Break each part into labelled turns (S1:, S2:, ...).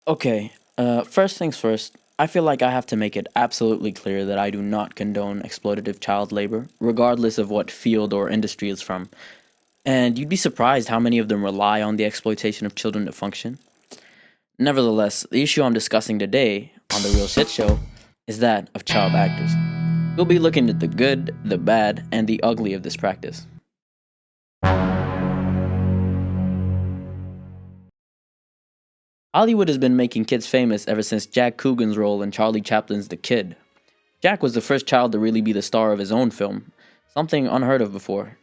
S1: Okay, first things first, I feel like I have to make it absolutely clear that I do not condone exploitative child labor, regardless of what field or industry it's from. And you'd be surprised how many of them rely on the exploitation of children to function. Nevertheless, the issue I'm discussing today on The Real Shit Show is that of child actors. We'll be looking at the good, the bad, and the ugly of this practice. Hollywood has been making kids famous ever since Jack Coogan's role in Charlie Chaplin's The Kid. Jack was the first child to really be the star of his own film, something unheard of before.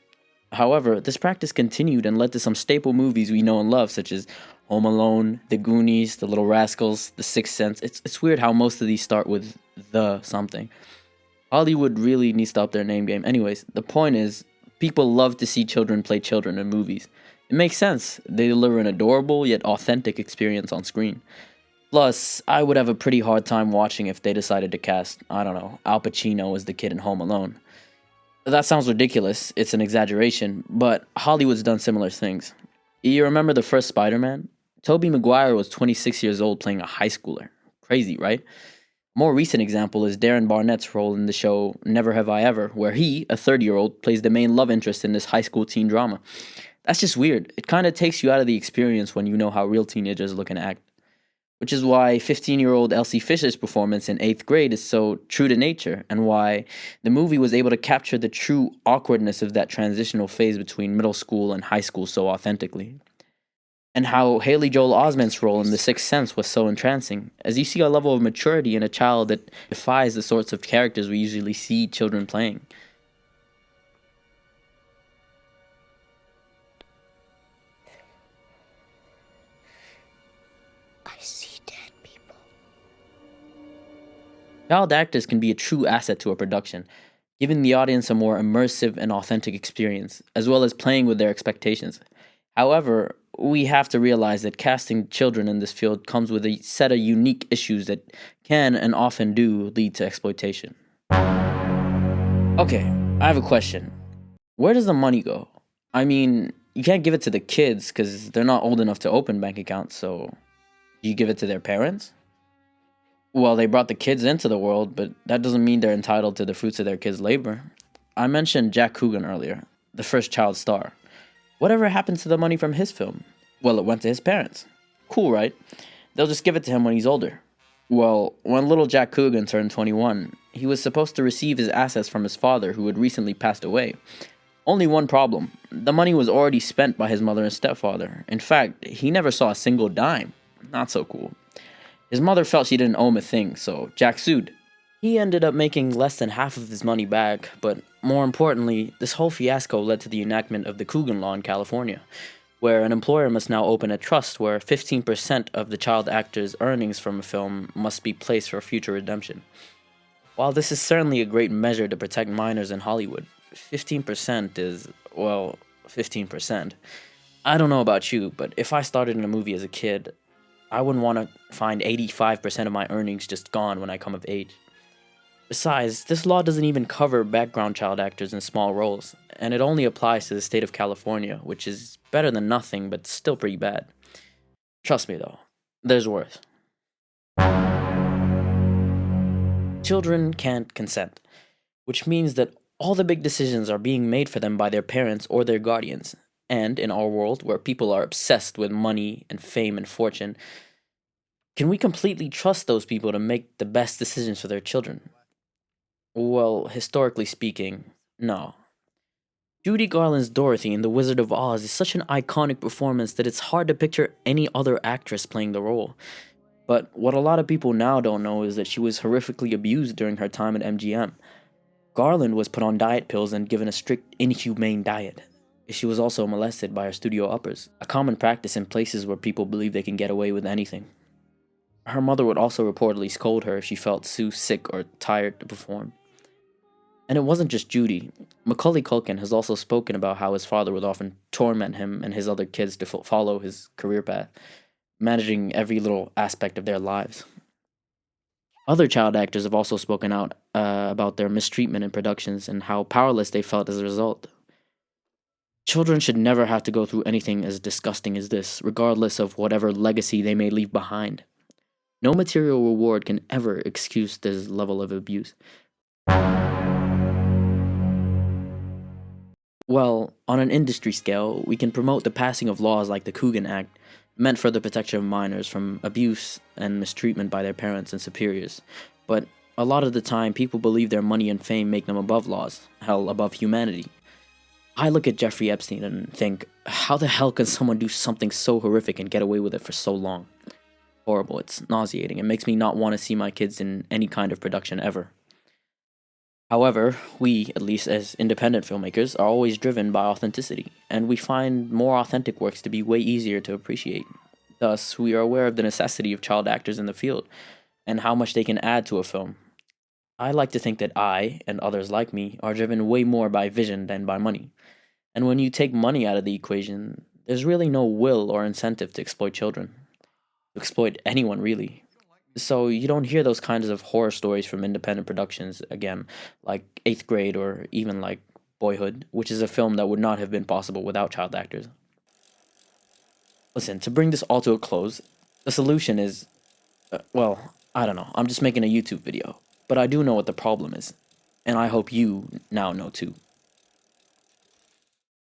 S1: However, this practice continued and led to some staple movies we know and love, such as Home Alone, The Goonies, The Little Rascals, The Sixth Sense. It's weird how most of these start with the something. Hollywood really needs to up their name game. Anyways, the point is, people love to see children play children in movies. It makes sense. They deliver an adorable yet authentic experience on screen. Plus, I would have a pretty hard time watching if they decided to cast, I don't know, Al Pacino as the kid in Home Alone. That sounds ridiculous, it's an exaggeration, but Hollywood's done similar things. You remember the first Spider Man? Tobey Maguire was 26 years old playing a high schooler. Crazy, right? A more recent example is Darren Barnett's role in the show Never Have I Ever, where he, a 30-year-old, plays the main love interest in this high school teen drama. That's just weird. It kind of takes you out of the experience when you know how real teenagers look and act. Which is why 15-year-old Elsie Fisher's performance in 8th grade is so true to nature, and why the movie was able to capture the true awkwardness of that transitional phase between middle school and high school so authentically. And how Haley Joel Osment's role in The Sixth Sense was so entrancing, as you see a level of maturity in a child that defies the sorts of characters we usually see children playing.
S2: I see dead people.
S1: Child actors can be a true asset to a production, giving the audience a more immersive and authentic experience, as well as playing with their expectations. However, we have to realize that casting children in this field comes with a set of unique issues that can and often do lead to exploitation. Okay, I have a question. Where does the money go? I mean, you can't give it to the kids because they're not old enough to open bank accounts, so you give it to their parents? Well, they brought the kids into the world, but that doesn't mean they're entitled to the fruits of their kids' labor. I mentioned Jack Coogan earlier, the first child star. Whatever happened to the money from his film? Well, it went to his parents. Cool, right? They'll just give it to him when he's older. Well, when little Jack Coogan turned 21, he was supposed to receive his assets from his father, who had recently passed away. Only one problem: the money was already spent by his mother and stepfather. In fact, he never saw a single dime. Not so cool. His mother felt she didn't owe him a thing, so Jack sued. He ended up making less than half of his money back, but more importantly, this whole fiasco led to the enactment of the Coogan Law in California, where an employer must now open a trust where 15% of the child actor's earnings from a film must be placed for future redemption. While this is certainly a great measure to protect minors in Hollywood, 15% is, well, 15%. I don't know about you, but if I started in a movie as a kid, I wouldn't want to find 85% of my earnings just gone when I come of age. Besides, this law doesn't even cover background child actors in small roles, and it only applies to the state of California, which is better than nothing, but still pretty bad. Trust me though, there's worse. Children can't consent, which means that all the big decisions are being made for them by their parents or their guardians. And in our world, where people are obsessed with money and fame and fortune, can we completely trust those people to make the best decisions for their children? Well, historically speaking, no. Judy Garland's Dorothy in The Wizard of Oz is such an iconic performance that it's hard to picture any other actress playing the role. But what a lot of people now don't know is that she was horrifically abused during her time at MGM. Garland was put on diet pills and given a strict, inhumane diet. She was also molested by her studio uppers, a common practice in places where people believe they can get away with anything. Her mother would also reportedly scold her if she felt too sick or tired to perform. And it wasn't just Judy. Macaulay Culkin has also spoken about how his father would often torment him and his other kids to follow his career path, managing every little aspect of their lives. Other child actors have also spoken out about their mistreatment in productions and how powerless they felt as a result. Children should never have to go through anything as disgusting as this, regardless of whatever legacy they may leave behind. No material reward can ever excuse this level of abuse. Well, on an industry scale, we can promote the passing of laws like the Coogan Act, meant for the protection of minors from abuse and mistreatment by their parents and superiors. But a lot of the time, people believe their money and fame make them above laws, hell, above humanity. I look at Jeffrey Epstein and think, how the hell can someone do something so horrific and get away with it for so long? Horrible, it's nauseating. It makes me not want to see my kids in any kind of production ever. However, we, at least as independent filmmakers, are always driven by authenticity, and we find more authentic works to be way easier to appreciate. Thus, we are aware of the necessity of child actors in the field, and how much they can add to a film. I like to think that I, and others like me, are driven way more by vision than by money. And when you take money out of the equation, there's really no will or incentive to exploit children. To exploit anyone, really. So you don't hear those kinds of horror stories from independent productions again, like Eighth Grade or even like Boyhood, which is a film that would not have been possible without child actors. Listen, to bring this all to a close, the solution is, well, I don't know. I'm just making a YouTube video, but I do know what the problem is, and I hope you now know too.